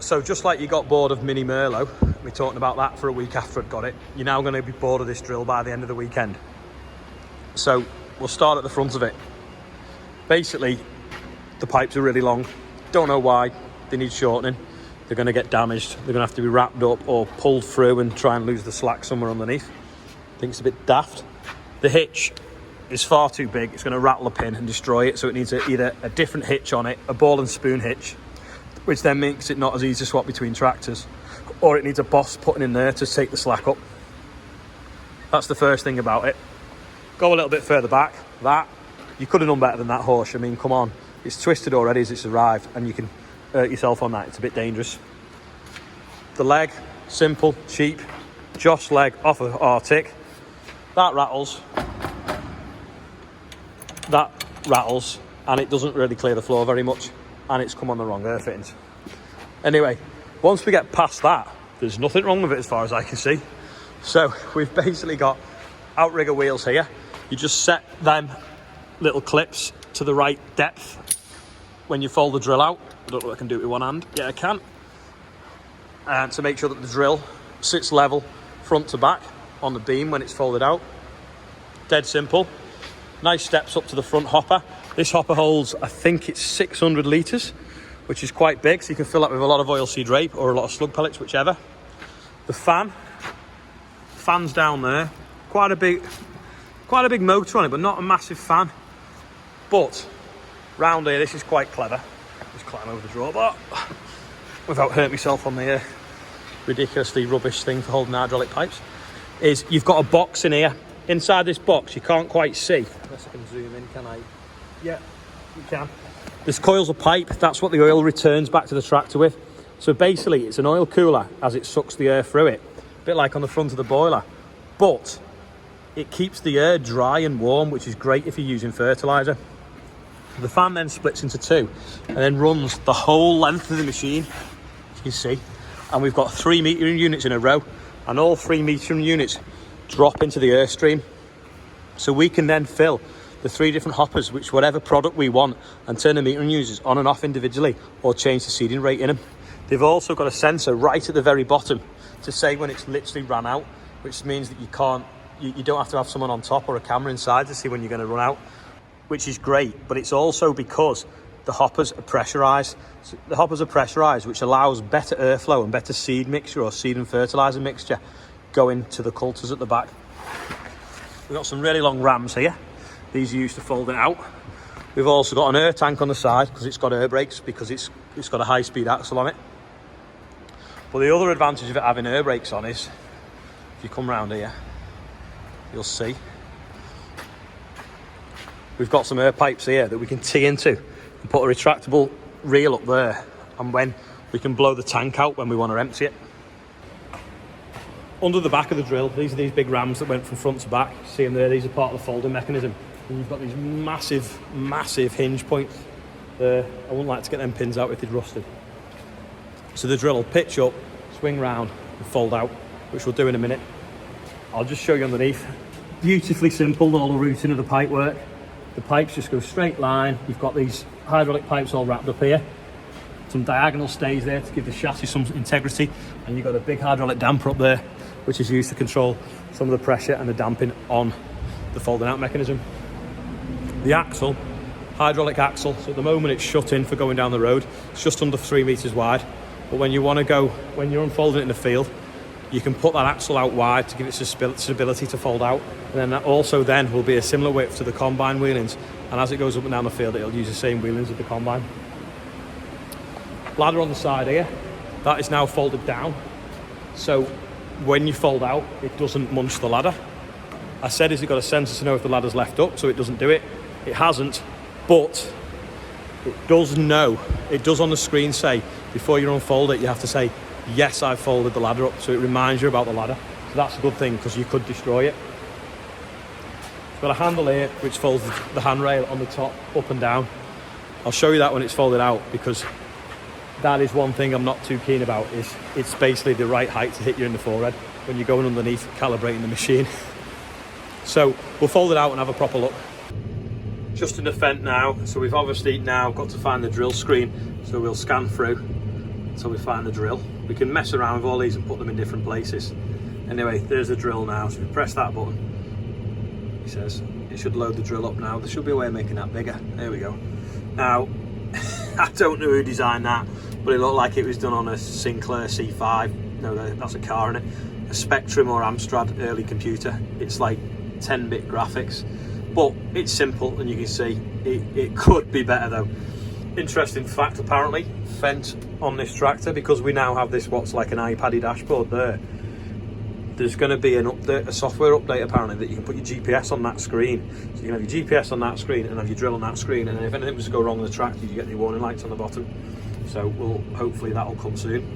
So just like you got bored of Mini Merlot, we talking about that for a week after I'd got it, you're now going to be bored of this drill by the end of the weekend. So we'll start at the front of it. Basically, the pipes are really long. Don't know why. They need shortening. They're going to get damaged. They're going to have to be wrapped up or pulled through and try and lose the slack somewhere underneath. I think it's a bit daft. The hitch is far too big. It's going to rattle a pin and destroy it. So it needs either a different hitch on it, a ball and spoon hitch, which then makes it not as easy to swap between tractors, or it needs a boss putting in there to take the slack up. That's the first thing about it. Go a little bit further back. That, you could have done better than that, Horsh. I mean, come on. It's twisted already as it's arrived, and you can hurt yourself on that. It's a bit dangerous. The leg, simple, cheap. Joss leg off of Arctic. That rattles, and it doesn't really clear the floor very much, and it's come on the wrong air fittings. Anyway, once we get past that, there's nothing wrong with it as far as I can see. So we've basically got outrigger wheels here. You just set them little clips to the right depth when you fold the drill out. I don't know if I can do it with one hand. Yeah, I can. And to make sure that the drill sits level front to back on the beam when it's folded out. Dead simple. Nice steps up to the front hopper. This hopper holds, I think it's 600 litres, which is quite big, so you can fill that with a lot of oilseed rape or a lot of slug pellets, whichever. The fan's down there. Quite a big motor on it, but not a massive fan. But round here, this is quite clever. Just climb over the drawbar without hurting myself on the ridiculously rubbish thing for holding hydraulic pipes. Is you've got a box in here. Inside this box, you can't quite see. Unless I can zoom in, can I? Yeah, you can. There's coils of pipe. That's what the oil returns back to the tractor with. So basically, it's an oil cooler as it sucks the air through it. A bit like on the front of the boiler. But it keeps the air dry and warm, which is great if you're using fertiliser. The fan then splits into two and then runs the whole length of the machine, as you can see. And we've got 3 metering units in a row, and all 3 metering units drop into the airstream. So we can then fill the 3 different hoppers, which whatever product we want, and turn the metering units on and off individually, or change the seeding rate in them. They've also got a sensor right at the very bottom to say when it's literally ran out, which means that you don't have to have someone on top or a camera inside to see when you're going to run out, which is great. But it's also because the hoppers are pressurised. So the hoppers are pressurised, which allows better airflow and better seed mixture or seed and fertiliser mixture going to the coulters at the back. We've got some really long rams here. These are used to fold it out. We've also got an air tank on the side because it's got air brakes, because it's got a high-speed axle on it. But the other advantage of it having air brakes on is, if you come round here, you'll see we've got some air pipes here that we can tee into and put a retractable reel up there, and when we can blow the tank out when we want to empty it. Under the back of the drill, these are these big rams that went from front to back. See them there? These are part of the folding mechanism. And you've got these massive hinge points there. I wouldn't like to get them pins out if they'd rusted. So the drill will pitch up, swing round and fold out, which we'll do in a minute. I'll just show you underneath. Beautifully simple, all the routing of the pipe work. The pipes just go straight line. You've got these hydraulic pipes all wrapped up here. Some diagonal stays there to give the chassis some integrity. And you've got a big hydraulic damper up there, which is used to control some of the pressure and the damping on the folding out mechanism. The axle, hydraulic axle, so at the moment it's shut in for going down the road. It's just under 3 meters wide. But when you want to go, when you're unfolding it in the field, you can put that axle out wide to give it stability to fold out. And then that also then will be a similar width to the combine wheelings. And as it goes up and down the field, it'll use the same wheelings as the combine. Ladder on the side here, that is now folded down. So when you fold out, it doesn't munch the ladder. I said, has it got a sensor to know if the ladder's left up, so it doesn't do it? It hasn't, but it does know. It does on the screen say, before you unfold it, you have to say, yes, I've folded the ladder up, so it reminds you about the ladder. So that's a good thing, because you could destroy it. It's got a handle here, which folds the handrail on the top, up and down. I'll show you that when it's folded out, because that is one thing I'm not too keen about, is it's basically the right height to hit you in the forehead when you're going underneath calibrating the machine. So we'll fold it out and have a proper look. Just in the Fendt now, so we've obviously now got to find the drill screen, so we'll scan through. until we find the drill. We can mess around with all these and put them in different places. Anyway, there's the drill now, so we press that button. He says it should load the drill up now. There should be a way of making that bigger. There we go. Now, I don't know who designed that, but it looked like it was done on a Sinclair C5. No, that's a car in it. A Spectrum or Amstrad early computer. It's like 10-bit graphics, but it's simple, and you can see it could be better though. Interesting fact, apparently Fendt on this tractor, because we now have this what's like an iPad-y dashboard there's going to be an update, a software update apparently, that you can put your GPS on that screen. So you can have your GPS on that screen and have your drill on that screen, and if anything was to go wrong with the tractor, you get the warning lights on the bottom. So hopefully that'll come soon.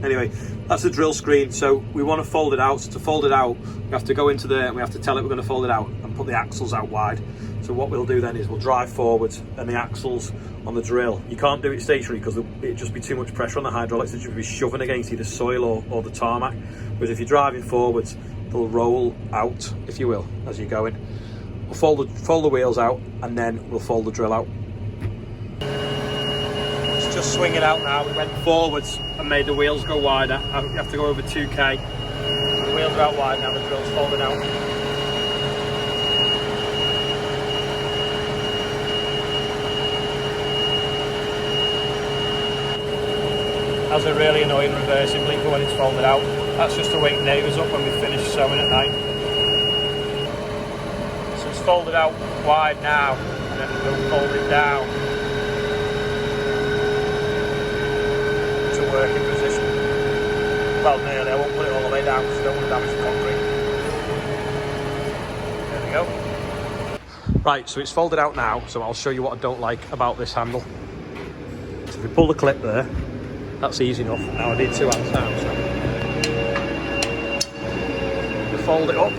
Anyway, that's the drill screen. So we want to fold it out. So to fold it out, we have to go into there and we have to tell it we're going to fold it out and put the axles out wide. So what we'll do then is we'll drive forwards, and the axles on the drill, you can't do it stationary because it'd just be too much pressure on the hydraulics. It should be shoving against either soil or the tarmac. Whereas if you're driving forwards, they'll roll out, if you will, as you're going. We'll fold the wheels out, and then we'll fold the drill out. Let's just swing it out now. We went forwards and made the wheels go wider. You have to go over 2k. The wheels are out wide now, the drill's folded out. Has a really annoying reversing blinker when it's folded out. That's just to wake neighbours up when we finish sewing at night. So it's folded out wide now, and then we'll fold it down to working position. Well, nearly. I won't put it all the way down because I don't want to damage the concrete. There we go. Right, so it's folded out now, so I'll show you what I don't like about this handle. So if we pull the clip there, that's easy enough. Now I need 2 hands down, so we fold it up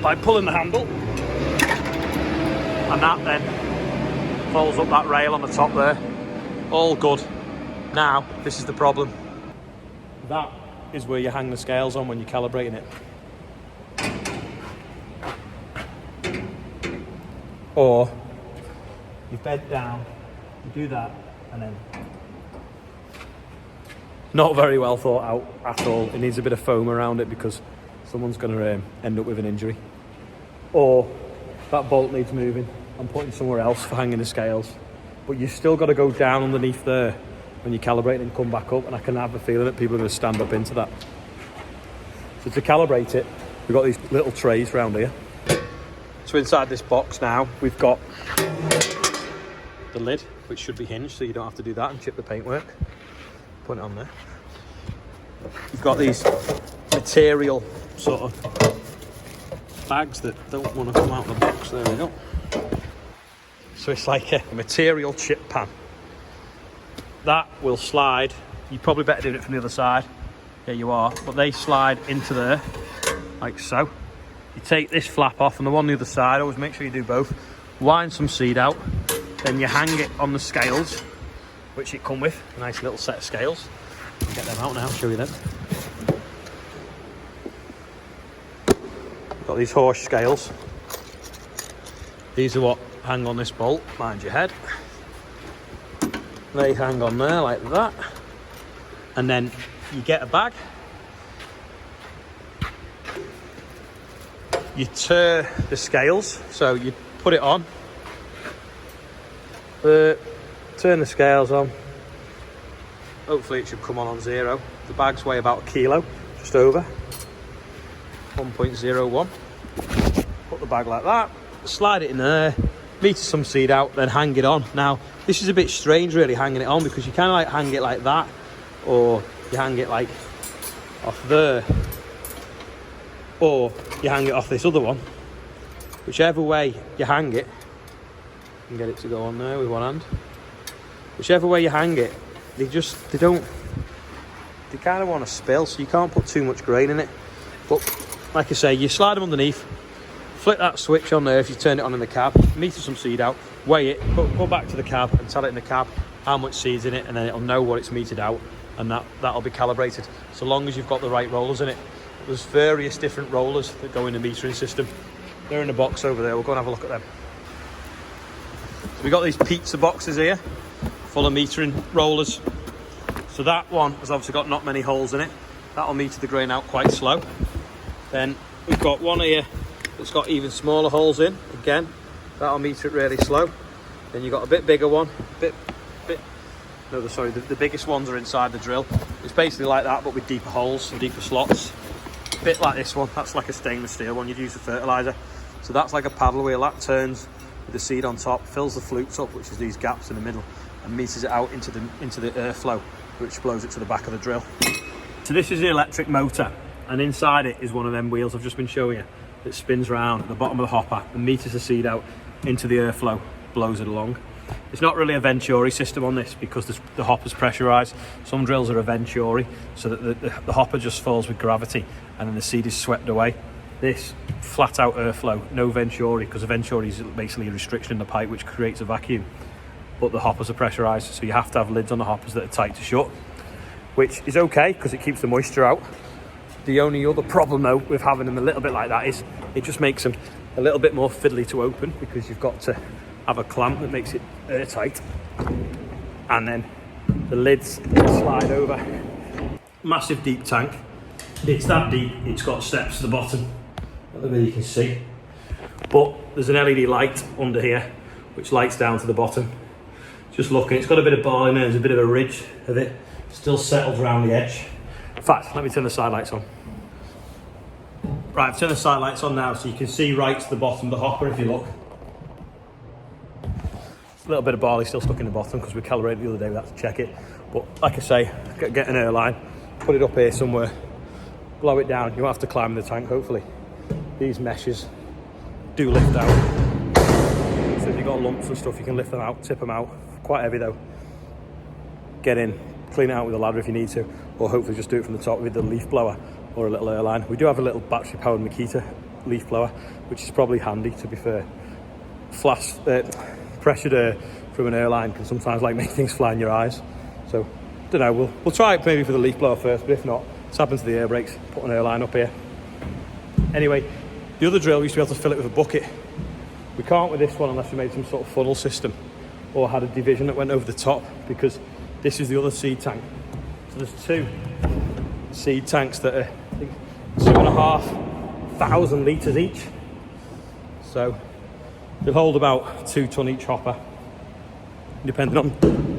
by pulling the handle, and that then folds up that rail on the top there. All good. Now, this is the problem. That is where you hang the scales on when you're calibrating it. Or you bend down, you do that, and then not very well thought out at all. It needs a bit of foam around it because someone's going to end up with an injury. Or that bolt needs moving and putting somewhere else for hanging the scales. But you've still got to go down underneath there when you calibrate and come back up, and I can have a feeling that people are going to stand up into that. So to calibrate it, we've got these little trays around here. So inside this box now, we've got the lid, which should be hinged, so you don't have to do that and chip the paintwork. Put it on there. You've got these material sort of bags that don't want to come out of the box. There we go. So it's like a material chip pan. That will slide. You probably better do it from the other side. There you are. But they slide into there, like so. You take this flap off, and the one on the other side, always make sure you do both. Wind some seed out, then you hang it on the scales, which it come with, a nice little set of scales. Get them out now, show you them. Got these Horsh scales. These are what hang on this bolt, mind your head. They hang on there like that. And then you get a bag. You turn the scales, so you put it on. Turn the scales on. Hopefully it should come on 0. The bags weigh about 1 kilo, just over 1.01. Put the bag like that, slide it in there, meter some seed out, then hang it on. Now this is a bit strange really, hanging it on, because you kind of like hang it like that, or you hang it like off there, or you hang it off this other one. Whichever way you hang it, you can get it to go on there with one hand. Whichever way you hang it, they kind of want to spill, so you can't put too much grain in it. But like I say, you slide them underneath, flick that switch on there if you turn it on in the cab, meter some seed out, weigh it, go back to the cab and tell it in the cab how much seed's in it, and then it'll know what it's metered out, and that'll be calibrated, so long as you've got the right rollers in it. There's various different rollers that go in the metering system. They're in the box over there. We'll go and have a look at them. So we've got these pizza boxes here full of metering rollers. So that one has obviously got not many holes in it. That'll meter the grain out quite slow. Then we've got one here that's got even smaller holes in. Again, that'll meter it really slow. Then you've got a bit bigger one, the biggest ones are inside the drill. It's basically like that, but with deeper holes and deeper slots. A bit like this one, that's like a stainless steel one you'd use for fertiliser. So that's like a paddle wheel, that turns with the seed on top, fills the flutes up, which is these gaps in the middle, and meters it out into the airflow, which blows it to the back of the drill. So this is the electric motor, and inside it is one of them wheels I've just been showing you that spins around at the bottom of the hopper and meters the seed out into the airflow, blows it along. It's not really a Venturi system on this because the hopper's pressurised. Some drills are a Venturi, so that the hopper just falls with gravity and then the seed is swept away. This flat out airflow, no Venturi, because a Venturi is basically a restriction in the pipe which creates a vacuum. But the hoppers are pressurised, so you have to have lids on the hoppers that are tight to shut, which is okay because it keeps the moisture out. The only other problem though with having them a little bit like that is it just makes them a little bit more fiddly to open, because you've got to have a clamp that makes it airtight, and then the lids slide over. Massive deep tank. It's that deep, it's got steps to the bottom. I don't know if you can see, but there's an LED light under here which lights down to the bottom. Just looking, it's got a bit of bar in there, there's a bit of a ridge of it, still settled around the edge. In fact, let me turn the side lights on. Right, I've turned the side lights on now so you can see right to the bottom of the hopper if you look. A little bit of barley still stuck in the bottom because we calibrated the other day with that to check it. But like I say, get an air line, put it up here somewhere, blow it down. You won't have to climb in the tank, hopefully. These meshes do lift out. So if you've got lumps and stuff, you can lift them out, tip them out. Quite heavy though. Get in, clean it out with a ladder if you need to, or hopefully just do it from the top with the leaf blower or a little air line. We do have a little battery powered Makita leaf blower, which is probably handy, to be fair. Pressured air from an airline can sometimes make things fly in your eyes. So, don't know, we'll try it maybe for the leaf blower first, but if not, let's happen to the air brakes, put an airline up here. Anyway, the other drill, we used to be able to fill it with a bucket. We can't with this one unless we made some sort of funnel system or had a division that went over the top, because this is the other seed tank. So there's two seed tanks that are, I think, 2,500 litres each. So they'll hold about 2 tonne each hopper, depending on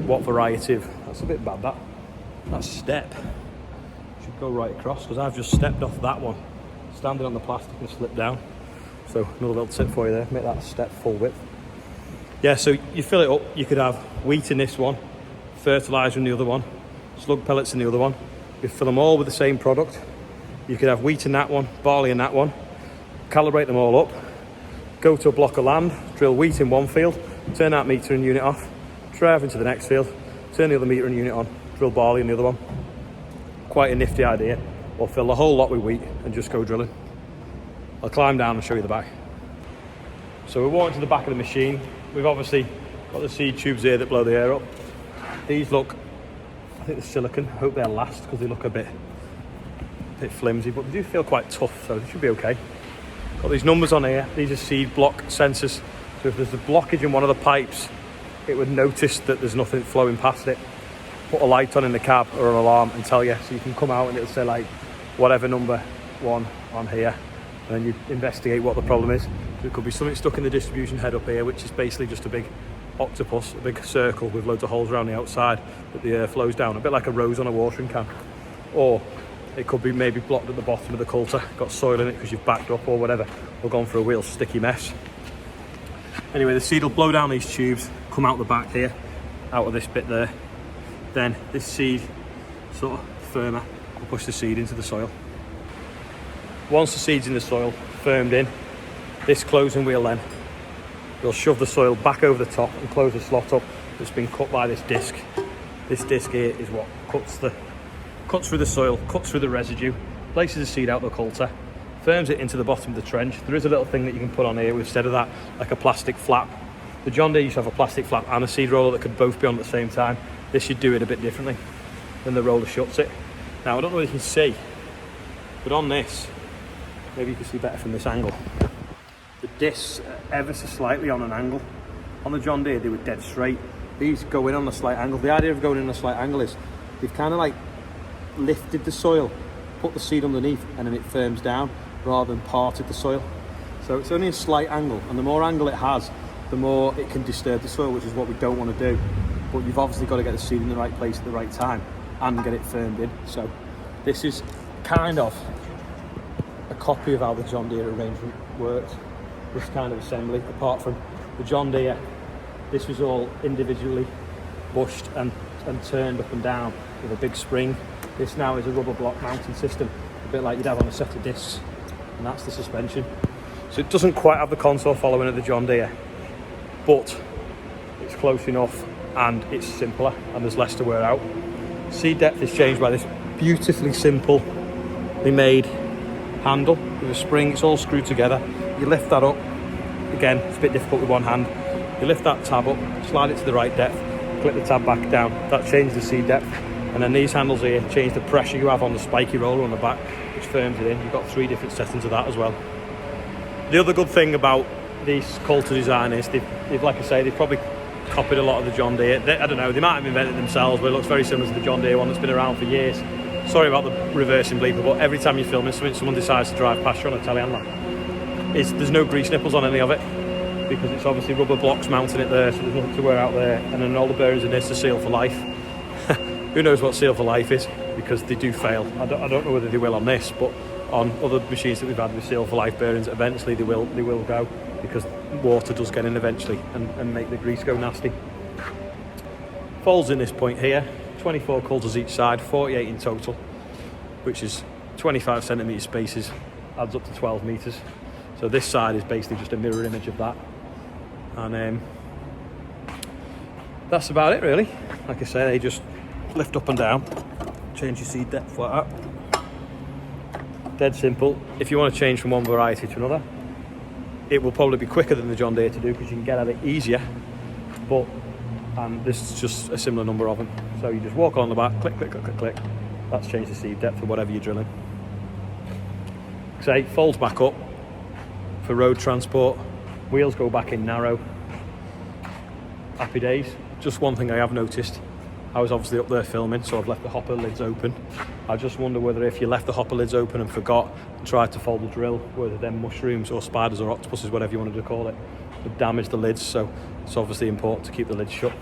what variety of. That's a bit bad, that step should go right across, because I've just stepped off that one, standing on the plastic and slipped down. So another little tip for you there, make that step full width. Yeah, so you fill it up, you could have wheat in this one, fertiliser in the other one, slug pellets in the other one. You fill them all with the same product. You could have wheat in that one, barley in that one, calibrate them all up, go to a block of land, drill wheat in one field, turn that metering unit off, drive into the next field, turn the other metering unit on, drill barley in the other one. Quite a nifty idea. Or fill the whole lot with wheat and just go drilling. I'll climb down and show you the back. So we're walking to the back of the machine. We've obviously got the seed tubes here that blow the air up. These look, I think they're silicone. I hope they'll last because they look a bit flimsy, but they do feel quite tough, so they should be okay. Got these numbers on here. These are seed block sensors. So if there's a blockage in one of the pipes, it would notice that there's nothing flowing past it. Put a light on in the cab or an alarm and tell you, so you can come out and it'll say whatever number 1 on here, and then you investigate what the problem is. So it could be something stuck in the distribution head up here, which is basically just a big octopus, a big circle with loads of holes around the outside that the air flows down, a bit like a rose on a watering can. Or it could be maybe blocked at the bottom of the coulter, got soil in it because you've backed up or whatever, or gone for a real sticky mess. Anyway, the seed will blow down these tubes, come out the back here, out of this bit there. Then this seed, sort of firmer, will push the seed into the soil. Once the seed's in the soil, firmed in, this closing wheel then will shove the soil back over the top and close the slot up that's been cut by this disc. This disc here is what cuts through the soil, cuts through the residue, places the seed out the coulter, firms it into the bottom of the trench. There is a little thing that you can put on here instead of that, like a plastic flap. The John Deere used to have a plastic flap and a seed roller that could both be on at the same time. This should do it a bit differently. Then the roller shuts it. Now, I don't know if you can see, but on this, maybe you can see better from this angle, the discs are ever so slightly on an angle. On the John Deere, they were dead straight. These go in on a slight angle. The idea of going in a slight angle is they've kind of like lifted the soil, put the seed underneath, and then it firms down rather than parted the soil. So it's only a slight angle, and the more angle it has, the more it can disturb the soil, which is what we don't want to do. But you've obviously got to get the seed in the right place at the right time and get it firmed in. So this is kind of a copy of how the John Deere arrangement works, this kind of assembly. Apart from the John Deere, this was all individually bushed and turned up and down with a big spring. This now is a rubber block mounting system, a bit like you'd have on a set of discs, and that's the suspension. So it doesn't quite have the console following of the John Deere, but it's close enough and it's simpler and there's less to wear out. Seed depth is changed by this beautifully simply made handle with a spring. It's all screwed together. You lift that up, again it's a bit difficult with one hand. You lift that tab up, slide it to the right depth, click the tab back down. That changes the seed depth. And then these handles here change the pressure you have on the spiky roller on the back, which firms it in. You've got 3 different settings of that as well. The other good thing about these Coulter design is they've like I say, they've probably copied a lot of the John Deere. I don't know, they might have invented it themselves, but it looks very similar to the John Deere one that's been around for years. Sorry about the reversing bleeper, but every time you're filming something, someone decides to drive past you on a telehandler, there's no grease nipples on any of it, because it's obviously rubber blocks mounting it there, so there's nothing to wear out there. And then all the bearings in this are Seal for Life. Who knows what Seal for Life is, because they do fail. I don't know whether they will on this, but on other machines that we've had with Seal for Life bearings, eventually they will go, because water does get in eventually and make the grease go nasty. Folds in this point here, 24 Coulters each side, 48 in total, which is 25 centimetre spaces, adds up to 12 metres. So this side is basically just a mirror image of that. And that's about it really. Like I say, they just lift up and down, change your seed depth like that. Dead simple. If you want to change from one variety to another, it will probably be quicker than the John Deere to do, because you can get at it easier, but this is just a similar number of them. So you just walk on the back, click, click, click, click, click. That's changed the seed depth for whatever you're drilling. Say, folds back up for road transport. Wheels go back in narrow. Happy days. Just one thing I have noticed, I was obviously up there filming, so I've left the hopper lids open. I just wonder whether if you left the hopper lids open and forgot and tried to fold the drill, whether them mushrooms or spiders or octopuses, whatever you wanted to call it, would damage the lids. So it's obviously important to keep the lids shut.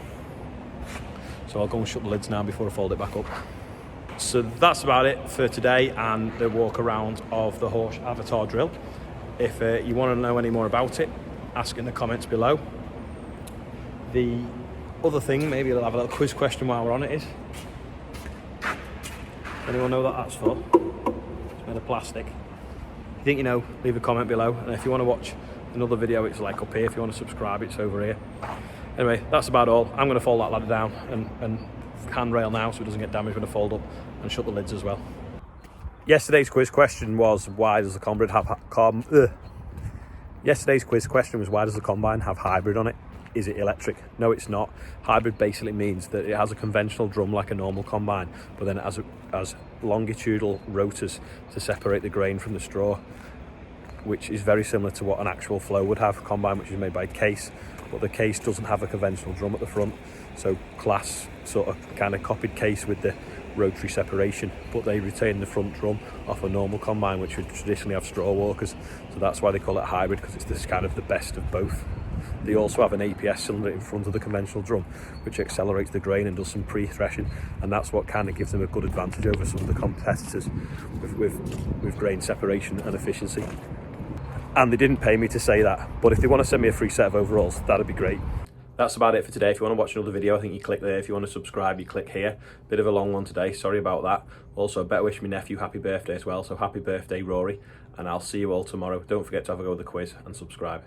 So I'll go and shut the lids now before I fold it back up. So that's about it for today and the walk around of the Horsh Avatar drill. If you want to know any more about it, ask in the comments below. The other thing, maybe I'll have a little quiz question while we're on it, is, anyone know what that's for? It's made of plastic. If you think you know, leave a comment below, and if you want to watch another video, it's like up here. If you want to subscribe, it's over here. Anyway, that's about all. I'm going to fold that ladder down and handrail now so it doesn't get damaged when I fold up, and shut the lids as well. Yesterday's quiz question was, why does the combine have Yesterday's quiz question was, why does the combine have hybrid on it? Is it electric? No, it's not. Hybrid basically means that it has a conventional drum like a normal combine, but then it has longitudinal rotors to separate the grain from the straw, which is very similar to what an actual flow would have, combine which is made by Case, but the Case doesn't have a conventional drum at the front. So Claas sort of kind of copied Case with the rotary separation, but they retain the front drum off a normal combine, which would traditionally have straw walkers. So that's why they call it hybrid, because it's this kind of the best of both. They also have an APS cylinder in front of the conventional drum, which accelerates the grain and does some pre-threshing, and that's what kind of gives them a good advantage over some of the competitors with grain separation and efficiency. And they didn't pay me to say that, but if they want to send me a free set of overalls, that'd be great. That's about it for today. If you want to watch another video, I think you click there. If you want to subscribe, you click here. Bit of a long one today, sorry about that. Also, better wish my nephew happy birthday as well, so happy birthday, Rory, and I'll see you all tomorrow. Don't forget to have a go with the quiz and subscribe.